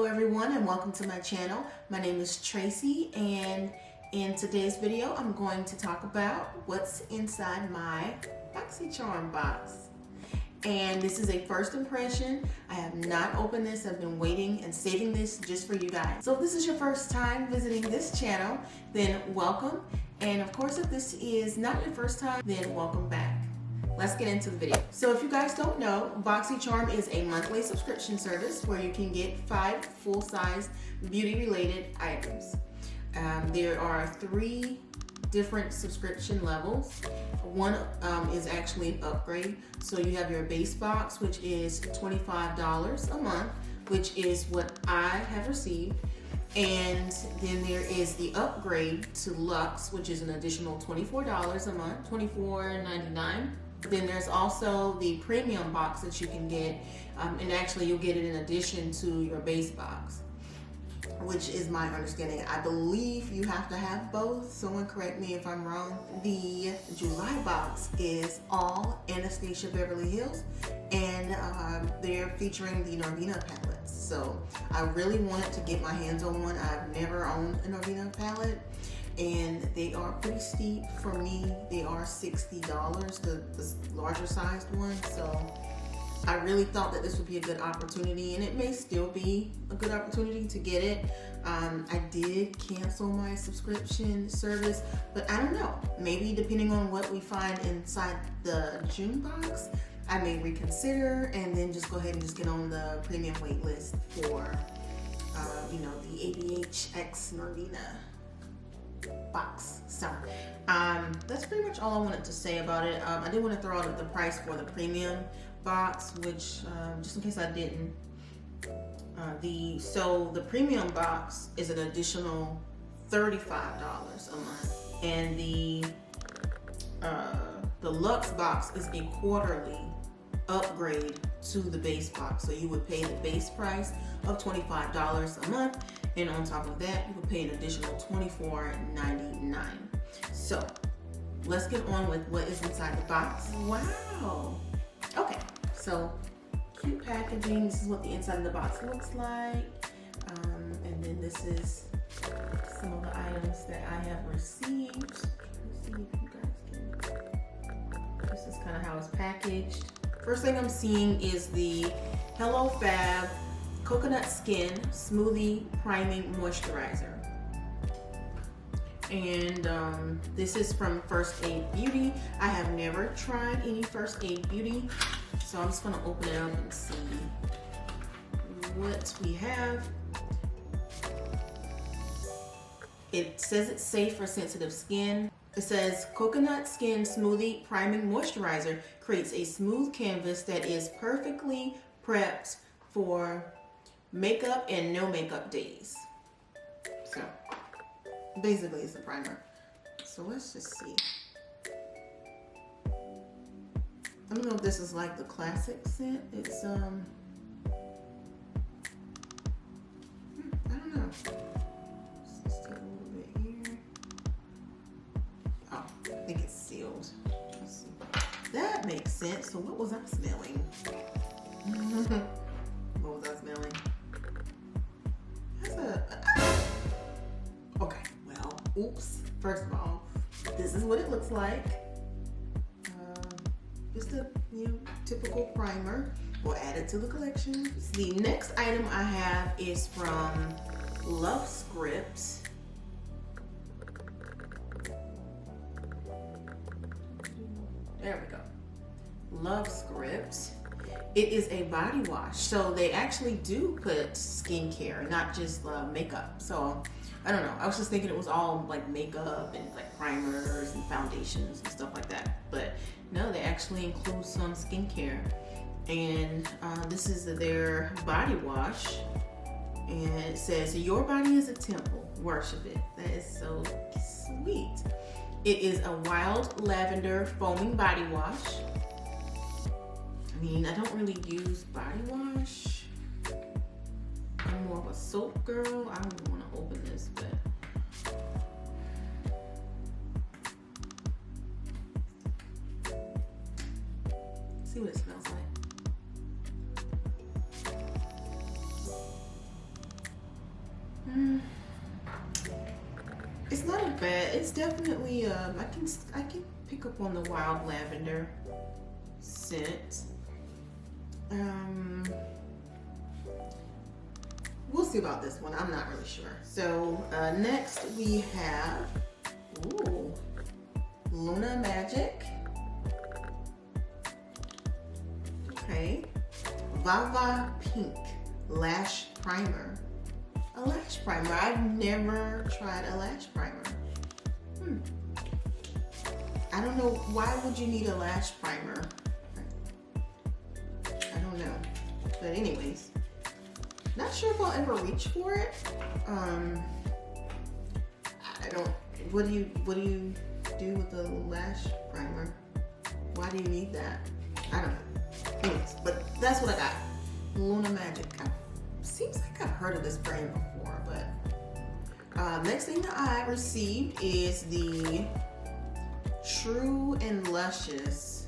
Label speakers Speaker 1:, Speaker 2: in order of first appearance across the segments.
Speaker 1: everyone, and welcome to my channel. My name is Tracy, and in today's video I'm going to talk about what's inside my Boxycharm box. And this is a first impression. I have not opened this. I've been waiting and saving this just for you guys. So if this is your first time visiting this channel, then welcome. And of course, if this is not your first time, then welcome back. Let's get into the video. So if you guys don't know, Boxycharm is a monthly subscription service where you can get 5 full-size beauty-related items. There are 3 different subscription levels. One is actually an upgrade. So you have your base box, which is $25 a month, which is what I have received. And then there is the upgrade to Luxe, which is an additional $24 a month, $24.99. Then there's also the premium box that you can get, and actually you'll get it in addition to your base box, which is my understanding. I believe you have to have both. Someone correct me if I'm wrong. The July box is all Anastasia Beverly Hills, and they're featuring the Narvina palettes. So I really wanted to get my hands on one. I've never owned a Narvina palette, and they are pretty steep for me. They are $60, the larger sized one. So I really thought that this would be a good opportunity, and it may still be a good opportunity to get it. I did cancel my subscription service, but I don't know. Maybe depending on what we find inside the June box, I may reconsider and then just go ahead and just get on the premium wait list for, the ABHX Narvina box. So that's pretty much all I wanted to say about it. I did want to throw out the price for the premium box, which just in case I didn't, the premium box is an additional $35 a month, and the Luxe box is a quarterly upgrade to the base box. So you would pay the base price of $25 a month, and on top of that you would pay an additional $24.99. So let's get on with what is inside the box. Wow. Okay, so cute packaging. This is what the inside of the box looks like, and then this is some of the items that I have received. Let's see if you guys can. This is kind of how it's packaged. First thing I'm seeing is the Hello Fab Coconut Skin Smoothie Priming Moisturizer. And this is from First Aid Beauty. I have never tried any First Aid Beauty, so I'm just gonna open it up and see what we have. It says it's safe for sensitive skin. It says Coconut Skin Smoothie Priming Moisturizer creates a smooth canvas that is perfectly prepped for makeup and no makeup days. So basically it's a primer. So let's just see. I don't know if this is like the classic scent. It's I don't know. Let's just take a little bit here. Oh, I think it's sealed. Let's see. That makes sense. So what was I smelling? What was I smelling? Okay, well, oops. First of all, this is what it looks like. Just a typical primer. We'll add it to the collection. The next item I have is from Love Script. There we go. Love Script. It is a body wash, so they actually do put skincare, not just makeup. So I don't know. I was just thinking it was all like makeup and like primers and foundations and stuff like that, but no, they actually include some skincare. And this is their body wash, and it says your body is a temple, worship it. That is so sweet. It is a wild lavender foaming body wash. I mean, I don't really use body wash. I'm more of a soap girl. I don't even want to open this, but see what it smells like. that bad. It's definitely I can pick up on the wild lavender scent. We'll see about this one. I'm not really sure. So next we have Luna Magic. Okay. Vava Pink Lash Primer. A lash primer. I've never tried a lash primer. I don't know, why would you need a lash primer? I don't know. But anyways, not sure if I'll ever reach for it. I don't, what do you do with a lash primer? Why do you need that? I don't know. Anyways, but that's what I got. Luna Magic. Seems like I've heard of this brand before, but next thing that I received is the True and Luscious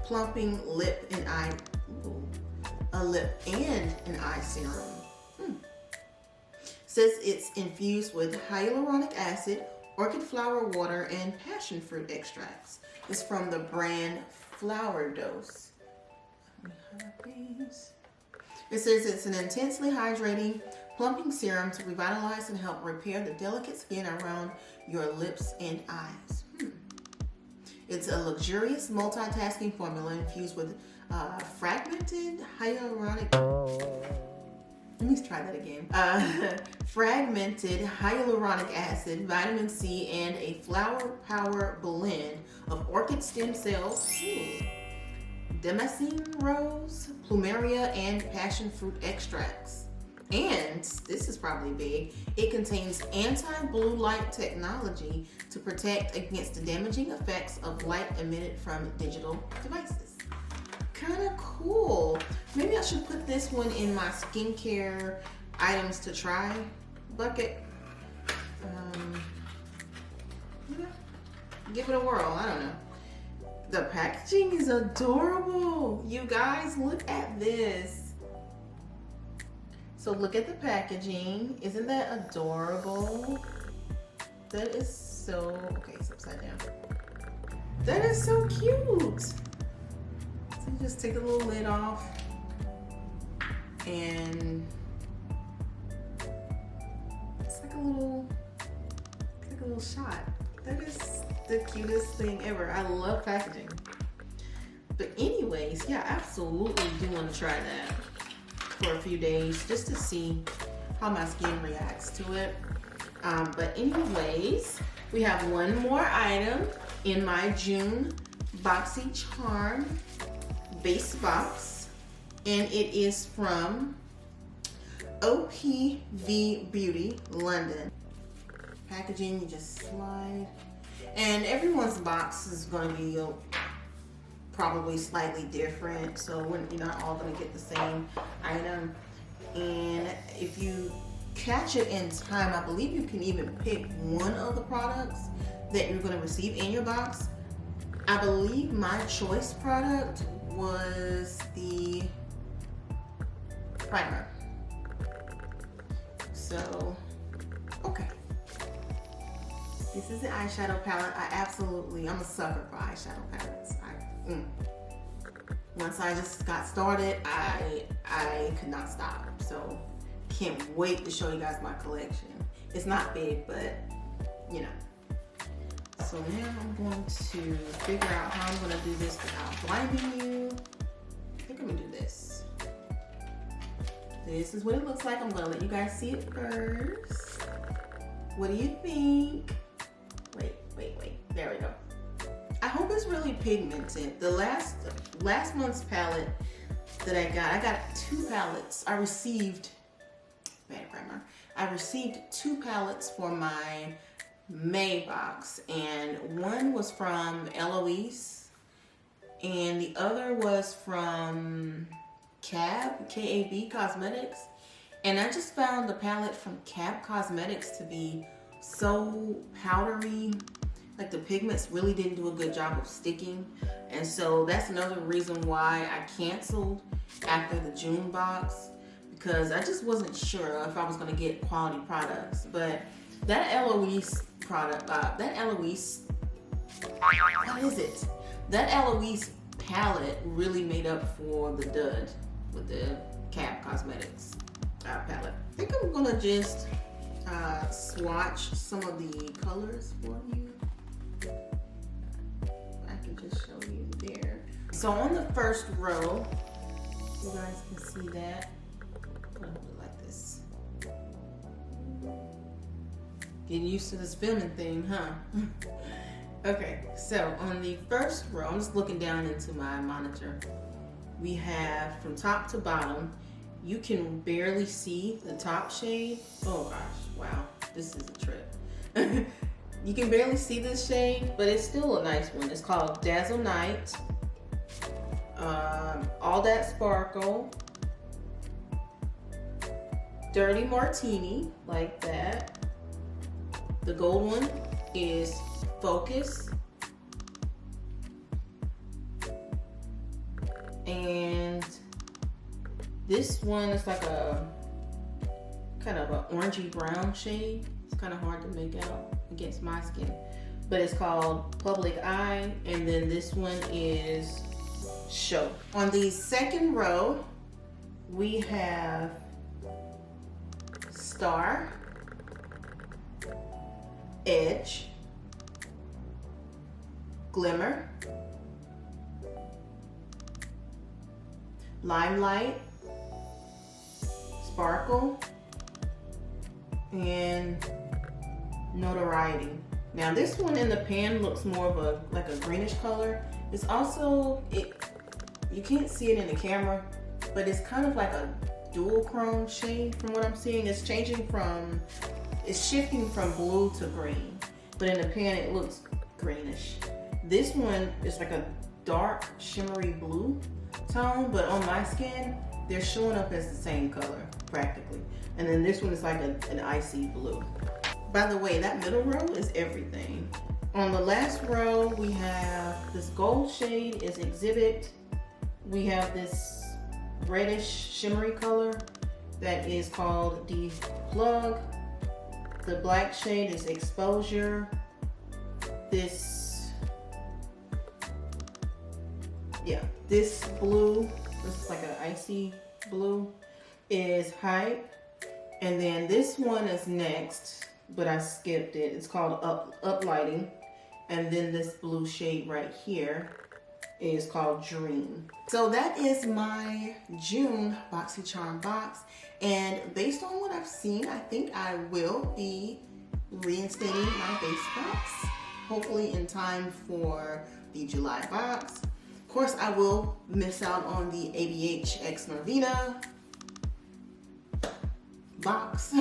Speaker 1: Plumping Lip and Eye, a lip and an eye serum. Says it's infused with hyaluronic acid, orchid flower water, and passion fruit extracts. It's from the brand Flower Dose. It says it's an intensely hydrating, plumping serum to revitalize and help repair the delicate skin around your lips and eyes. It's a luxurious multitasking formula infused with fragmented hyaluronic. Let me try that again. Fragmented hyaluronic acid, vitamin C, and a flower power blend of orchid stem cells, Damascene rose, plumeria, and passion fruit extracts. And this is probably big. It contains anti-blue light technology to protect against the damaging effects of light emitted from digital devices. Kind of cool. Maybe I should put this one in my skincare items to try bucket. Give it a whirl. I don't know. The packaging is adorable. You guys, look at this. So look at the packaging. Isn't that adorable? That is so, okay, it's upside down. That is so cute. So you just take the little lid off and it's like a little shot. That is the cutest thing ever. I love packaging. But anyways, yeah, absolutely do want to try that for a few days just to see how my skin reacts to it. But anyways, we have one more item in my June Boxycharm Base Box, and it is from OPV Beauty, London. Packaging, you just slide. And everyone's box is going to be probably slightly different, so you're not all going to get the same item. And if you catch it in time, I believe you can even pick one of the products that you're going to receive in your box. I believe my choice product was the primer. So, okay. This is the eyeshadow palette. I'm a sucker for eyeshadow palettes. Once I just got started, I could not stop. So can't wait to show you guys my collection. It's not big, but you know. So now I'm going to figure out how I'm going to do this without blinding you. I think I'm going to do this. This is what it looks like. I'm going to let you guys see it first. What do you think? Wait. There we go. I hope it's really pigmented. The last month's palette that I got 2 palettes. I received two palettes for my May box, and one was from Eloise, and the other was from KAB Cosmetics. And I just found the palette from KAB Cosmetics to be so powdery. Like the pigments really didn't do a good job of sticking. And so that's another reason why I canceled after the June box, because I just wasn't sure if I was going to get quality products. But that Eloise product, that Eloise, what is it? That Eloise palette really made up for the dud with the Cab Cosmetics palette. I think I'm gonna just swatch some of the colors for you. I can just show you there. So on the first row, you guys can see that. I'm gonna hold it like this. Getting used to this filming thing, huh? Okay, so on the first row, I'm just looking down into my monitor. We have from top to bottom, you can barely see the top shade. Oh gosh, wow, this is a trip. You can barely see this shade, but it's still a nice one. It's called Dazzle Night. All That Sparkle. Dirty Martini, like that. The gold one is Focus. And this one is like a kind of an orangey brown shade. It's kind of hard to make out against my skin, but it's called Public Eye. And then this one is Show. On the second row, we have Star, Edge, Glimmer, Limelight, Sparkle, and Notoriety. Now this one in the pan looks more of a like a greenish color. It's also, you can't see it in the camera, but it's kind of like a dual chrome shade from what I'm seeing. It's shifting from blue to green, but in the pan it looks greenish. This one is like a dark shimmery blue tone, but on my skin they're showing up as the same color practically. And then this one is like an icy blue. By the way, that middle row is everything. On the last row, we have this gold shade is Exhibit. We have this reddish shimmery color that is called the Plug. The black shade is Exposure. This blue, this is like an icy blue, is Hype. And then this one is next, but I skipped it. It's called Uplighting. And then this blue shade right here is called Dream. So that is my June Boxycharm box. And based on what I've seen, I think I will be reinstating my base box, hopefully in time for the July box. Of course, I will miss out on the ABH X Norvina box,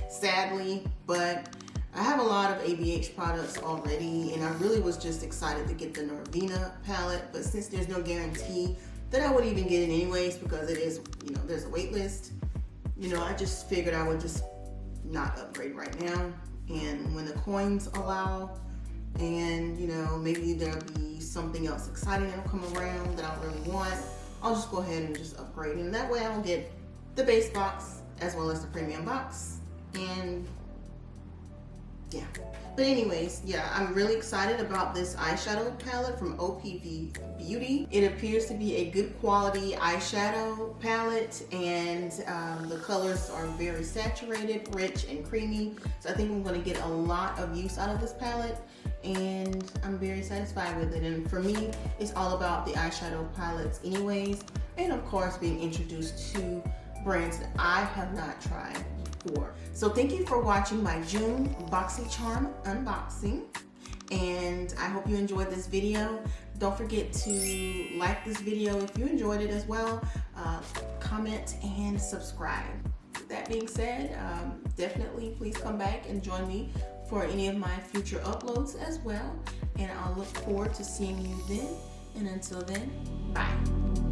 Speaker 1: sadly, but I have a lot of ABH products already, and I really was just excited to get the Norvina palette, but since there's no guarantee that I would even get it anyways, because it is, there's a wait list, I just figured I would just not upgrade right now, and when the coins allow, and maybe there'll be something else exciting that'll come around that I really want, I'll just go ahead and just upgrade, and that way I'll get the base box as well as the premium box. And yeah, but anyways, yeah, I'm really excited about this eyeshadow palette from OPV Beauty. It appears to be a good quality eyeshadow palette, and the colors are very saturated, rich, and creamy. So I think I'm going to get a lot of use out of this palette, and I'm very satisfied with it. And for me, it's all about the eyeshadow palettes anyways, and of course being introduced to brands that I have not tried before. So thank you for watching my June Boxycharm unboxing, and I hope you enjoyed this video. Don't forget to like this video if you enjoyed it as well, comment and subscribe. With that being said, definitely please come back and join me for any of my future uploads as well, and I'll look forward to seeing you then, and until then, bye.